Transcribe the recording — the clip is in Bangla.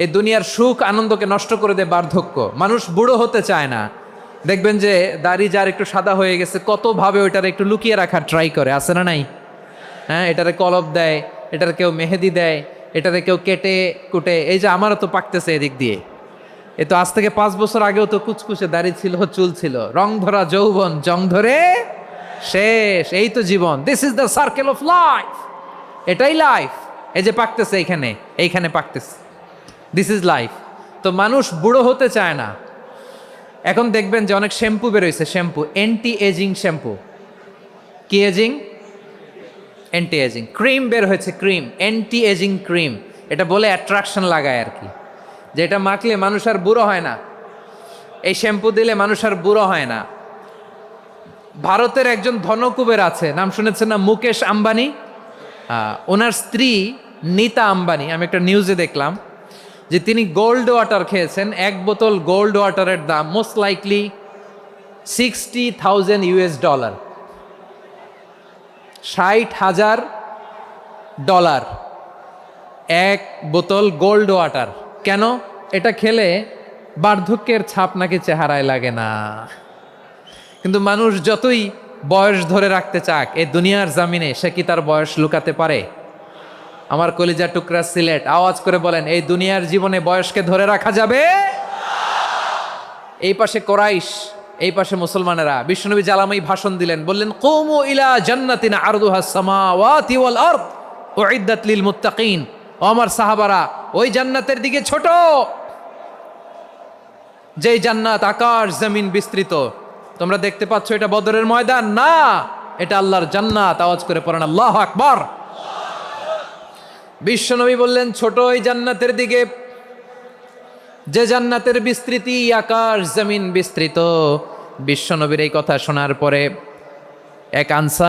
এই দুনিয়ার সুখ আনন্দকে নষ্ট করে দেয় বার্ধক্য। মানুষ বুড়ো হতে চায় না। দেখবেন যে দাড়ি যার একটু সাদা হয়ে গেছে কতভাবে ওইটার একটু লুকিয়ে রাখার ট্রাই করে, আছে না নাই? হ্যাঁ, এটারে কলপ দেয়, এটার কেউ মেহেদি দেয়, এটারে কেউ কেটে কুটে। এই যে আমারও তো পাকতেছে এদিক দিয়ে, এ তো আজ থেকে 5 বছর আগেও তো কুচকুচে দাড়ি ছিল, চুল ছিল, রং ধরা যৌবন জং ধরে শেষ। এই তো জীবন, this is the circle of life. এটাই লাইফ। এই যে পাকতেছে এইখানে পাকতেছে, দিস ইজ লাইফ। তো মানুষ বুড়ো হতে চায় না। এখন দেখবেন যে অনেক শ্যাম্পু বেরোইছে, শ্যাম্পু অ্যান্টি এজিং শ্যাম্পু। কি এজিং? Anti ageing. ক্রিম বের হয়েছে, ক্রিম অ্যান্টি এজিং ক্রিম। এটা বলে অ্যাট্রাকশন লাগায় আর কি, যে এটা মাখলে মানুষ আর বুড়ো হয় না, এই শ্যাম্পু দিলে মানুষ আর বুড়ো হয় না। ভারতের একজন ধনকুবের আছে, নাম শুনেছেন না? মুকেশ আম্বানি। ওনার স্ত্রী নীতা আম্বানি, আমি একটা নিউজে দেখলাম যে তিনি গোল্ড ওয়াটার খেয়েছেন। 1 বোতল গোল্ড ওয়াটারের দাম মোস্ট লাইকলি $60,000, $60,000 1 বোতল গোল্ড ওয়াটার। কেন? এটা খেলে বার্ধক্যের ছাপ নাকি চেহারায় লাগে না। কিন্তু মানুষ যতই বয়স ধরে রাখতে চাক এই দুনিয়ার জামিনে, সে কি তার বয়স লুকাতে পারে? আমার কলিজা টুকরা সিলেট, আওয়াজ করে বলেন, এই দুনিয়ার জীবনে বয়সকে ধরে রাখা যাবে? এই পাশে কোরাইশ, এই পাশে মুসলমানেরা। বিশ্বনবী জালামাই ভাষণ দিলেন, বললেন, কুমু ইলা জান্নাতিন আরদুহাস সামাওয়াতি ওয়াল আরদ উইদ্দাত লিল মুত্তাকিন। ও আমার সাহাবারা, ওই জান্নাতের দিকে ছোট, যেই জান্নাত আকাশ জমিন বিস্তৃত। তোমরা দেখতে পাচ্ছ এটা বদরের ময়দান না, এটা আল্লাহর জান্নাত। আওয়াজ করে পড়েন আল্লাহু আকবার। বিশ্বনবী বললেন, ছোট ওই জান্নাতের দিকে, যে জান্নাতের বিস্তৃতি আকাশ জমিন বিস্তৃত। বিশ্বনবীর এই কথা শোনার পরে এক আনসার